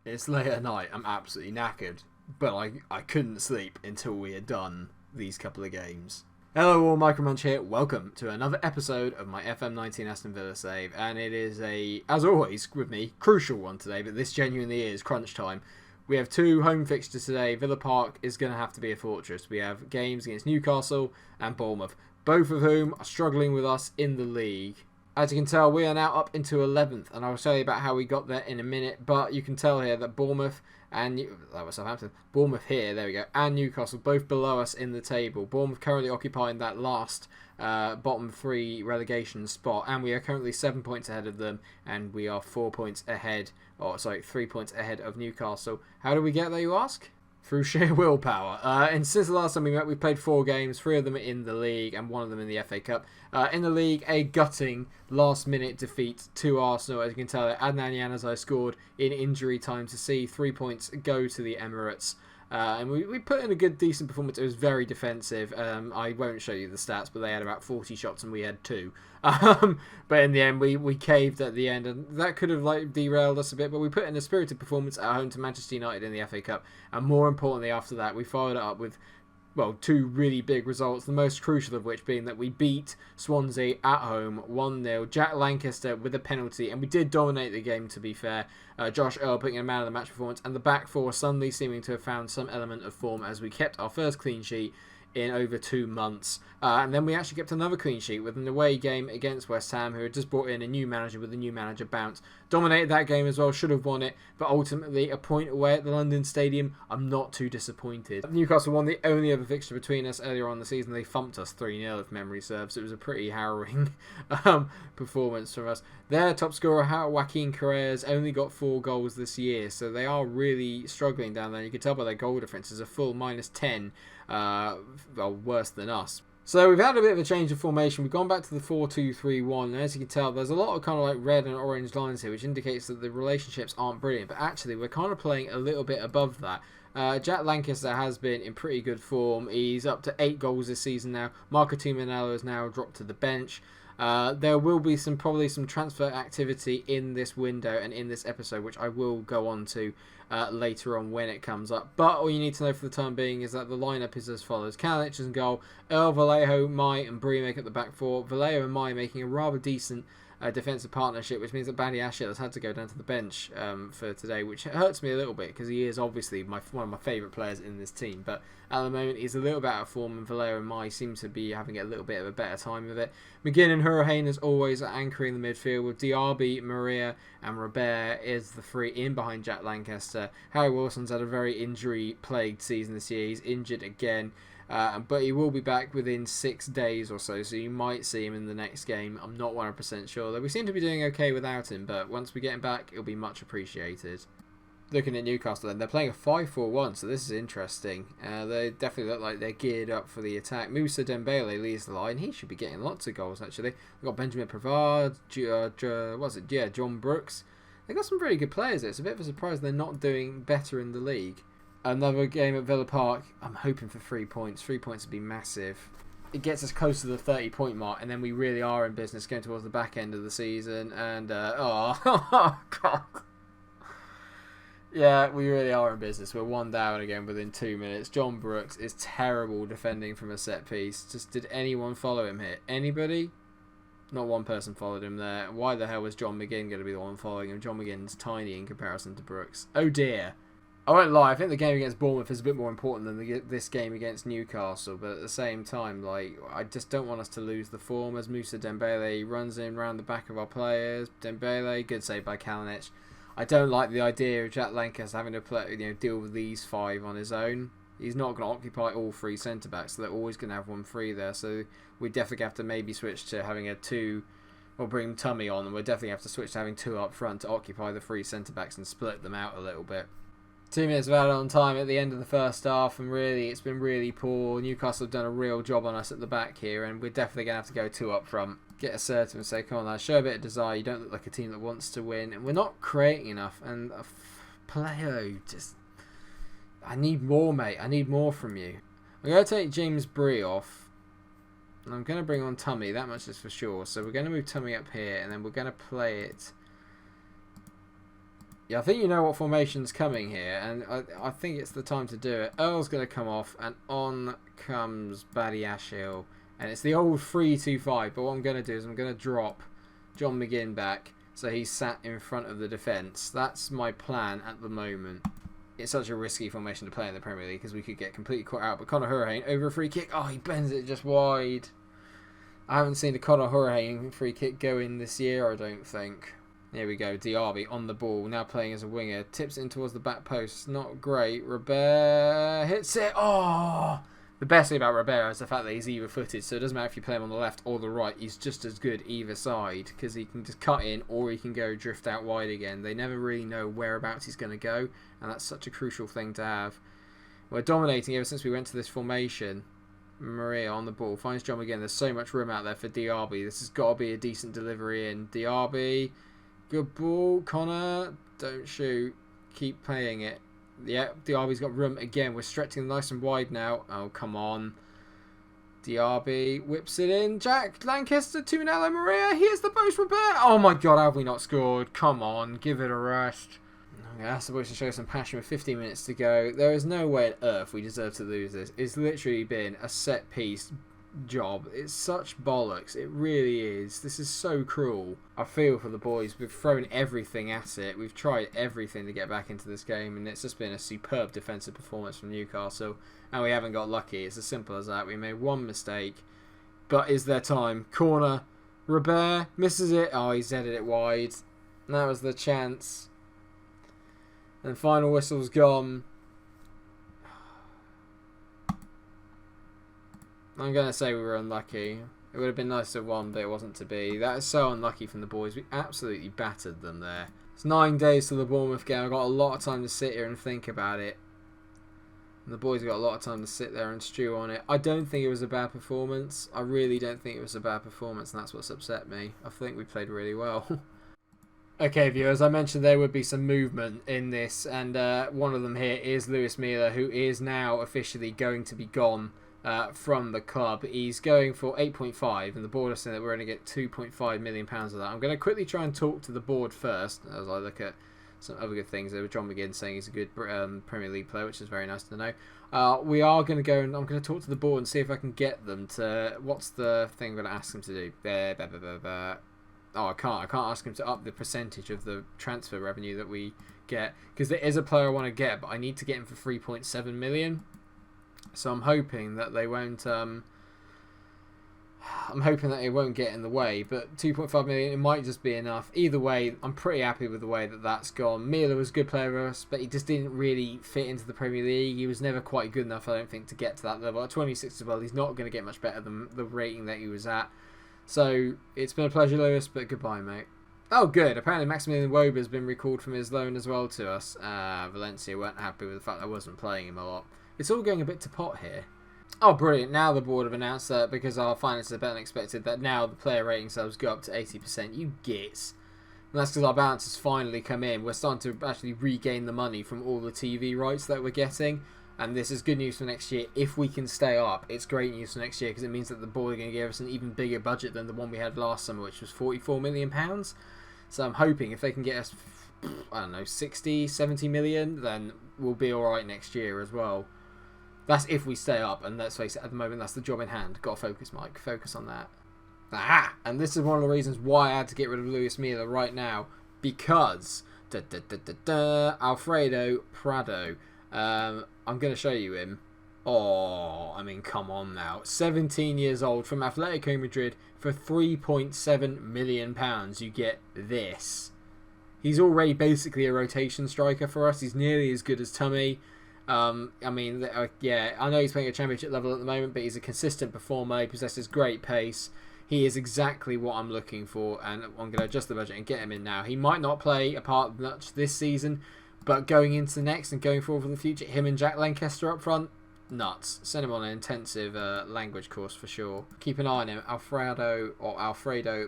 It's late at night. I'm absolutely knackered. But I couldn't sleep until we had done these couple of games. Hello all, MikeRo Munch here. Welcome to another episode of my FM19 Aston Villa save. And it is as always with me, crucial one today, but this genuinely is crunch time. We have two home fixtures today. Villa Park is going to have to be a fortress. We have games against Newcastle and Bournemouth, both of whom are struggling with us in the league. As you can tell, we are now up into 11th, and I'll tell you about how we got there in a minute, but you can tell here that Bournemouth and Southampton, Bournemouth here, there we go, and Newcastle both below us in the table. Bournemouth currently occupying that last bottom three relegation spot, and we are currently 7 points ahead of them, and we are 3 points ahead of Newcastle. How do we get there, you ask? Through sheer willpower. And since the last time we met, we've played 4 games, 3 of them in the league and 1 of them in the FA Cup. In the league, a gutting last-minute defeat to Arsenal. As you can tell, Adnan Januzaj scored in injury time to see 3 points go to the Emirates. And we put in a good, decent performance. It was very defensive. I won't show you the stats, but they had about 40 shots and we had 2. But in the end, we caved at the end, and that could have derailed us a bit. But we put in a spirited performance at home to Manchester United in the FA Cup, and more importantly, after that, we followed it up with 2 really big results, the most crucial of which being that we beat Swansea at home 1-0, Jack Lancaster with a penalty, and we did dominate the game, to be fair. Josh Earl putting a man of the match performance, and the back four suddenly seeming to have found some element of form as we kept our first clean sheet in over 2 months. And then we actually kept another clean sheet with an away game against West Ham, who had just brought in a new manager with a new manager bounce. Dominated that game as well, should have won it, but ultimately a point away at the London Stadium. I'm not too disappointed. Newcastle won the only other fixture between us earlier on in the season. They thumped us 3-0 if memory serves. It was a pretty harrowing performance from us. Their top scorer, Joaquin Correa's, only got 4 goals this year, so they are really struggling down there. You can tell by their goal difference is a full -10. Worse than us. So we've had a bit of a change of formation. We've gone back to the 4-2-3-1, and as you can tell, there's a lot of kind of like red and orange lines here, which indicates that the relationships aren't brilliant, but actually we're kind of playing a little bit above that. Jack Lancaster has been in pretty good form. He's up to 8 goals this season now. Marco Tuminello has now dropped to the bench. There will be probably some transfer activity in this window and in this episode, which I will go on to later on when it comes up. But all you need to know for the time being is that the lineup is as follows: Kalinic in goal, Earl, Vallejo, Mai and Bree make up the back four. Vallejo and Mai making a rather decent defensive partnership, which means that Badiashile has had to go down to the bench for today, which hurts me a little bit because he is obviously one of my favourite players in this team. But at the moment, he's a little bit out of form, and Vallejo and Mai seem to be having a little bit of a better time with it. McGinn and Hurricane, as always, are anchoring the midfield with Diaby, Maria and Robert is the 3 in behind Jack Lancaster. Harry Wilson's had a very injury-plagued season this year. He's injured again. But he will be back within 6 days or so you might see him in the next game. I'm not 100% sure, though we seem to be doing okay without him, but once we get him back, it'll be much appreciated. Looking at Newcastle then, they're playing a 5-4-1, so this is interesting. They definitely look like they're geared up for the attack. Moussa Dembele leads the line. He should be getting lots of goals, actually. We've got Benjamin Pavard, John Brooks. They've got some pretty good players there. It's a bit of a surprise they're not doing better in the league. Another game at Villa Park. I'm hoping for 3 points. 3 points would be massive. It gets us close to the 30-point mark, and then we really are in business going towards the back end of the season. And, oh, God. Yeah, we really are in business. We're 1 down again within 2 minutes. John Brooks is terrible defending from a set piece. Just did anyone follow him here? Anybody? Not one person followed him there. Why the hell was John McGinn going to be the one following him? John McGinn's tiny in comparison to Brooks. Oh, dear. I won't lie, I think the game against Bournemouth is a bit more important than this game against Newcastle, but at the same time, I just don't want us to lose the form as Moussa Dembele runs in round the back of our players. Dembele, good save by Kalinic. I don't like the idea of Jack Lancaster having to deal with these 5 on his own. He's not going to occupy all 3 centre-backs, so they're always going to have 1 free there, so we definitely have to maybe switch to having a 2, or bring Tummy on, and we'll definitely have to switch to having 2 up front to occupy the 3 centre-backs and split them out a little bit. 2 minutes of added on time at the end of the first half, and really, it's been really poor. Newcastle have done a real job on us at the back here, and we're definitely going to have to go 2 up front. Get assertive and say, come on, lads, show a bit of desire. You don't look like a team that wants to win, and we're not creating enough. And Play-Doh, I need more, mate. I need more from you. I'm going to take James Bree off, and I'm going to bring on Tummy. That much is for sure. So we're going to move Tummy up here, and then we're going to play it Yeah, I think you know what formation's coming here, and I think it's the time to do it. Earl's going to come off, and on comes Badiashile. And it's the old 3-2-5, but what I'm going to do is I'm going to drop John McGinn back so he's sat in front of the defence. That's my plan at the moment. It's such a risky formation to play in the Premier League because we could get completely caught out. But Conor Hourihane over a free kick. Oh, he bends it just wide. I haven't seen a Conor Hourihane free kick go in this year, I don't think. Here we go. Diaby on the ball, now playing as a winger. Tips it in towards the back post. Not great. Robert hits it. Oh! The best thing about Robert is the fact that he's either-footed, so it doesn't matter if you play him on the left or the right. He's just as good either side because he can just cut in or he can go drift out wide again. They never really know whereabouts he's going to go, and that's such a crucial thing to have. We're dominating ever since we went to this formation. Maria on the ball, finds John again. There's so much room out there for Diaby. This has got to be a decent delivery in. Diaby, good ball. Connor, don't shoot. Keep playing it. Yeah, Diaby's got room again. We're stretching nice and wide now. Oh, come on. Diaby whips it in. Jack Lancaster to Nello Maria. Here's the post Robert. Oh my god, how have we not scored? Come on, give it a rest. Okay, that's the boys to show some passion with 15 minutes to go. There is no way on earth we deserve to lose this. It's literally been a set piece job. It's such bollocks. It really is. This is so cruel. I feel for the boys. We've thrown everything at it. We've tried everything to get back into this game, and it's just been a superb defensive performance from Newcastle, and we haven't got lucky. It's as simple as that. We made one mistake, but is there time? Corner. Robert misses it. Oh, he's headed it wide. And that was the chance. And final whistle's gone. I'm going to say we were unlucky. It would have been nice to have won, but it wasn't to be. That is so unlucky from the boys. We absolutely battered them there. It's 9 days to the Bournemouth game. I've got a lot of time to sit here and think about it. And the boys have got a lot of time to sit there and stew on it. I don't think it was a bad performance. I really don't think it was a bad performance, and that's what's upset me. I think we played really well. Okay, viewers, I mentioned there would be some movement in this, and one of them here is Lewis Miller, who is now officially going to be gone from the club. He's going for 8.5, and the board is saying that we're going to get £2.5 million of that. I'm going to quickly try and talk to the board first, as I look at some other good things. There was John McGinn saying he's a good Premier League player, which is very nice to know. We are going to go and I'm going to talk to the board and see if I can get them to... What's the thing I'm going to ask them to do? Oh, I can't ask him to up the percentage of the transfer revenue that we get, because there is a player I want to get, but I need to get him for 3.7 million. So I'm hoping that they won't. I'm hoping that it won't get in the way. But 2.5 million, it might just be enough. Either way, I'm pretty happy with the way that that's gone. Mila was a good player for us, but he just didn't really fit into the Premier League. He was never quite good enough, I don't think, to get to that level. At 26 as well, he's not going to get much better than the rating that he was at. So, it's been a pleasure, Lewis, but goodbye, mate. Oh, good. Apparently, Maximilian Wober has been recalled from his loan as well to us. Valencia weren't happy with the fact that I wasn't playing him a lot. It's all going a bit to pot here. Oh, brilliant. Now the board have announced that because our finances are better than expected, that now the player rating subs go up to 80%. You gits. And that's because our balance has finally come in. We're starting to actually regain the money from all the TV rights that we're getting. And this is good news for next year. If we can stay up, it's great news for next year because it means that the board are going to give us an even bigger budget than the one we had last summer, which was £44 million. So I'm hoping if they can get us, I don't know, 60, 70 million, then we'll be alright next year as well. That's if we stay up, and let's face it, at the moment that's the job in hand. Got to focus, Mike. Focus on that. Ah! And this is one of the reasons why I had to get rid of Lewis Miller right now, because Alfredo Prado. I'm going to show you him. Oh, I mean, come on now. 17 years old from Atletico Madrid for £3.7 million. You get this. He's already basically a rotation striker for us. He's nearly as good as Tummy. Yeah, I know he's playing at championship level at the moment, but he's a consistent performer. He possesses great pace. He is exactly what I'm looking for, and I'm going to adjust the budget and get him in now. He might not play a part much this season, but going into the next and going forward for the future, him and Jack Lancaster up front, nuts. Send him on an intensive language course for sure. Keep an eye on him. Alfredo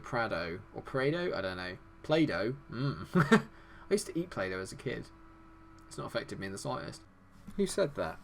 Prado. Or Prado? I don't know. Play-Doh? I used to eat Play-Doh as a kid. It's not affected me in the slightest. Who said that?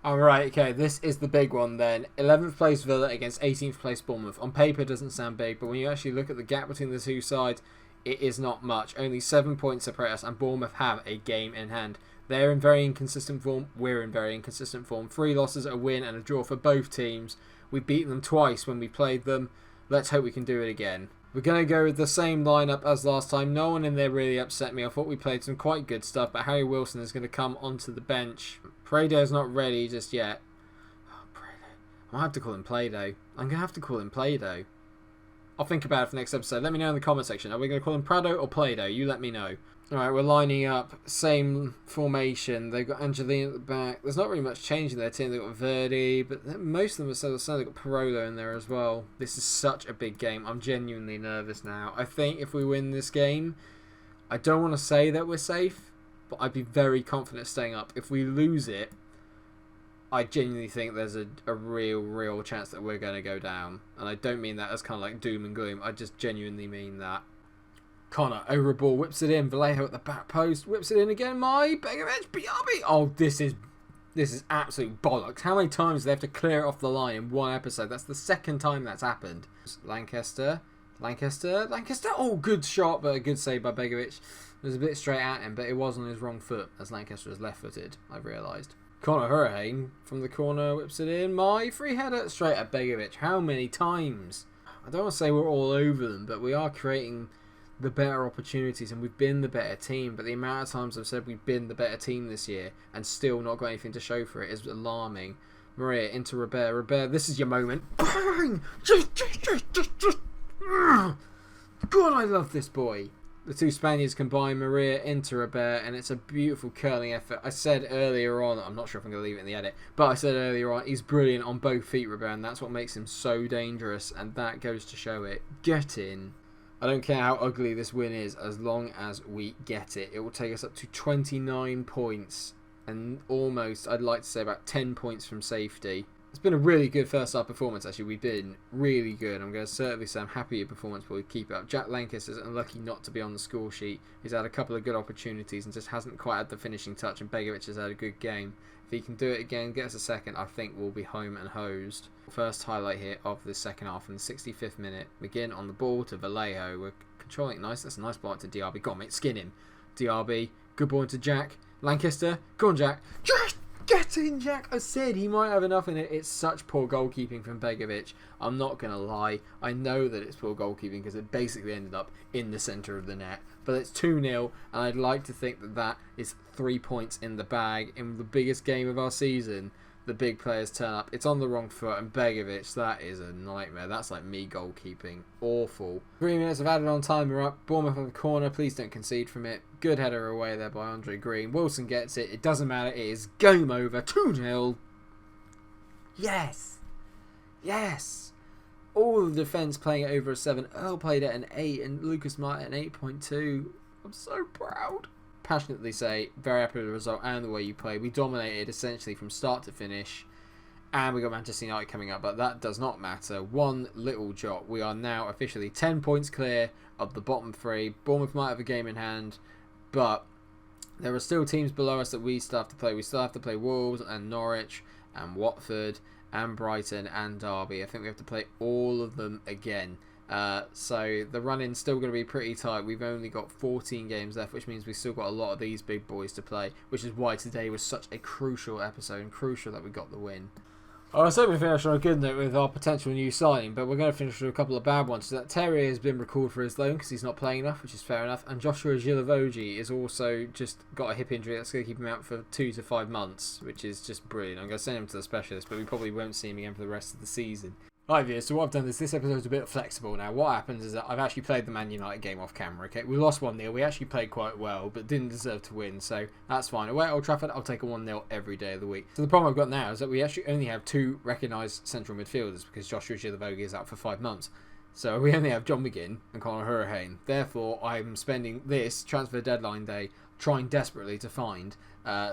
Alright, okay, this is the big one then. 11th place Villa against 18th place Bournemouth. On paper it doesn't sound big, but when you actually look at the gap between the two sides, it is not much. Only 7 points separate us, and Bournemouth have a game in hand. They're in very inconsistent form. We're in very inconsistent form. 3 losses, a win, and a draw for both teams. We've beaten them twice when we played them. Let's hope we can do it again. We're going to go with the same lineup as last time. No one in there really upset me. I thought we played some quite good stuff, but Harry Wilson is going to come onto the bench. Play-Doh's not ready just yet. Oh, Play-Doh. I might have to call him Play-Doh. I'm going to have to call him Play-Doh. I'll think about it for next episode. Let me know in the comment section. Are we going to call him Prado or Play-Doh? You let me know. Alright, we're lining up. Same formation. They've got Angelina at the back. There's not really much change in their team. They've got Verdi, but most of them are so they've got Parolo in there as well. This is such a big game. I'm genuinely nervous now. I think if we win this game, I don't want to say that we're safe, but I'd be very confident staying up. If we lose it, I genuinely think there's a real chance that we're going to go down. And I don't mean that as kind of like doom and gloom. I just genuinely mean that. Connor over a ball, whips it in. Vallejo at the back post, whips it in again. Begovic, BRB. Oh, this is absolute bollocks. How many times do they have to clear it off the line in one episode? That's the second time that's happened. Lancaster. Oh, good shot, but a good save by Begovic. It was a bit straight at him, but it was on his wrong foot, as Lancaster was left-footed, I've realised. Connor Hurricane from the corner, whips it in. Free header straight at Begovic. How many times? I don't want to say we're all over them, but we are creating the better opportunities, and we've been the better team, but the amount of times I've said we've been the better team this year and still not got anything to show for it is alarming. Maria into Robert, this is your moment. Bang! God, I love this boy. The two Spaniards combine, Maria into Robert, and it's a beautiful curling effort. I said earlier on, I'm not sure if I'm going to leave it in the edit, but I said earlier on, he's brilliant on both feet, Robert, and that's what makes him so dangerous, and that goes to show it. Get in. I don't care how ugly this win is, as long as we get it. It will take us up to 29 points and almost, I'd like to say, about 10 points from safety. It's been a really good first half performance, actually. We've been really good. I'm going to certainly say I'm happy with performance, but we keep it up. Jack Lancaster's unlucky not to be on the score sheet. He's had a couple of good opportunities and just hasn't quite had the finishing touch, and Begovic has had a good game. If he can do it again, get us a second, I think we'll be home and hosed. First highlight here of the second half in the 65th minute. Begin on the ball to Vallejo. We're controlling it nice. That's a nice block to DRB. Go on, mate. Skin him. DRB. Good ball into Jack. Lancaster. Go on, Jack. Just get in, Jack. I said he might have enough in it. It's such poor goalkeeping from Begovic. I'm not going to lie. I know that it's poor goalkeeping because it basically ended up in the centre of the net. But it's 2-0, and I'd like to think that that is 3 points in the bag in the biggest game of our season. The big players turn up. It's on the wrong foot, and Begovic, that is a nightmare. That's like me goalkeeping. Awful. 3 minutes of added on time. We're up. Bournemouth on the corner. Please don't concede from it. Good header away there by Andre Green. Wilson gets it. It doesn't matter. It is game over. 2-0. Yes. Yes. All the defence playing it over a 7. Earl played at an 8, and Lucas Martin at 8.2. I'm so proud. Passionately say, very happy with the result and the way you played. We dominated essentially from start to finish, and we got Manchester United coming up, but that does not matter. One little jot. We are now officially 10 points clear of the bottom 3. Bournemouth might have a game in hand, but there are still teams below us that we still have to play. We still have to play Wolves and Norwich and Watford and Brighton and Derby. I think we have to play all of them again. So the run-in's still going to be pretty tight. We've only got 14 games left, which means we've still got a lot of these big boys to play, which is why today was such a crucial episode and crucial that we got the win. I was hoping to finish on a good note with our potential new signing, but we're going to finish with a couple of bad ones. So that Terry has been recalled for his loan because he's not playing enough, which is fair enough, and Joshua Gilavogi is also just got a hip injury that's going to keep him out for 2 to 5 months, which is just brilliant. I'm going to send him to the specialist, but we probably won't see him again for the rest of the season. Right, viewers, so what I've done is this episode's a bit flexible now. What happens is that I've actually played the Man United game off camera, okay? We lost 1-0. We actually played quite well, but didn't deserve to win, so that's fine. Away at Old Trafford, I'll take a 1-0 every day of the week. So the problem I've got now is that we actually only have 2 recognised central midfielders because Joshua Gilavogi is out for 5 months. So we only have John McGinn and Conor Hurricane. Therefore, I'm spending this transfer deadline day trying desperately to find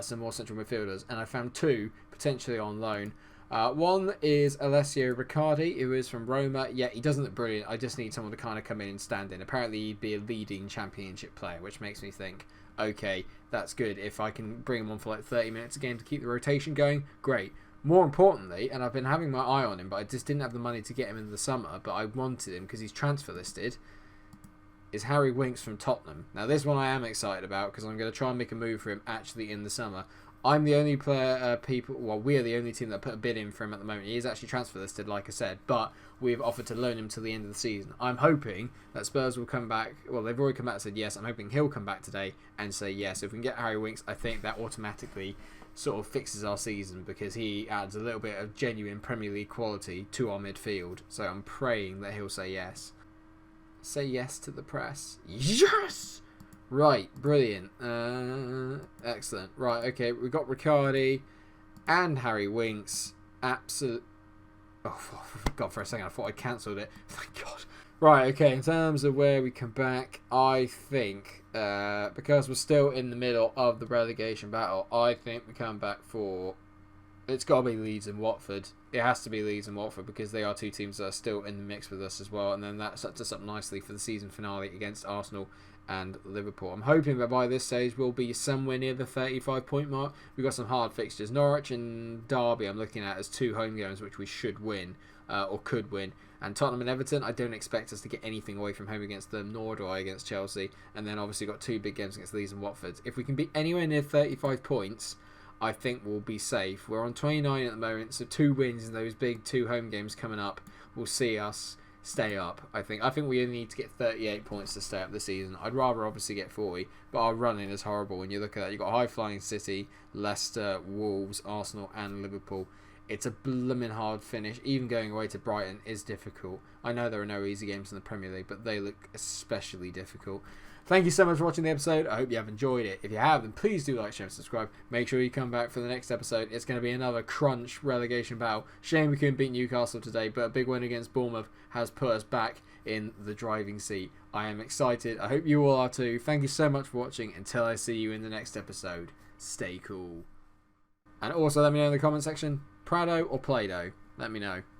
some more central midfielders, and I found 2 potentially on loan. One is Alessio Riccardi, who is from Roma. Yeah, he doesn't look brilliant. I just need someone to kind of come in and stand in. Apparently, he'd be a leading championship player, which makes me think, okay, that's good. If I can bring him on for like 30 minutes a game to keep the rotation going, great. More importantly, and I've been having my eye on him, but I just didn't have the money to get him in the summer, but I wanted him because he's transfer listed. is Harry Winks from Tottenham. Now this one I am excited about because I'm going to try and make a move for him actually in the summer. I'm the only player, we're the only team that put a bid in for him at the moment. He is actually transfer listed, like I said, but we've offered to loan him till the end of the season. I'm hoping that Spurs will come back. Well, they've already come back and said yes. I'm hoping he'll come back today and say yes. If we can get Harry Winks, I think that automatically sort of fixes our season because he adds a little bit of genuine Premier League quality to our midfield. So I'm praying that he'll say yes. Say yes to the press. Yes! Right, brilliant. Excellent. Right, okay, we've got Riccardi and Harry Winks. Absolute. Oh, God, for a second I thought I cancelled it. Thank God. Right, okay, in terms of where we come back, I think, because we're still in the middle of the relegation battle, I think we come back for. It's got to be Leeds and Watford. It has to be Leeds and Watford because they are two teams that are still in the mix with us as well. And then that sets us up nicely for the season finale against Arsenal and Liverpool. I'm hoping that by this stage we'll be somewhere near the 35-point mark. We've got some hard fixtures. Norwich and Derby I'm looking at as two home games which we should win or could win. And Tottenham and Everton, I don't expect us to get anything away from home against them, nor do I against Chelsea. And then obviously got two big games against Leeds and Watford. If we can be anywhere near 35 points, I think we'll be safe. We're on 29 at the moment, so 2 wins in those big 2 home games coming up will see us stay up. I think we only need to get 38 points to stay up this season. I'd rather obviously get 40, but our running is horrible when you look at that. You've got high-flying City, Leicester, Wolves, Arsenal and Liverpool. It's a blooming hard finish. Even going away to Brighton is difficult. I know there are no easy games in the Premier League, but they look especially difficult. Thank you so much for watching the episode. I hope you have enjoyed it. If you have, then please do like, share, and subscribe. Make sure you come back for the next episode. It's going to be another crunch relegation battle. Shame we couldn't beat Newcastle today, but a big win against Bournemouth has put us back in the driving seat. I am excited. I hope you all are too. Thank you so much for watching. Until I see you in the next episode, stay cool. And also let me know in the comment section, Prado or Play-Doh? Let me know.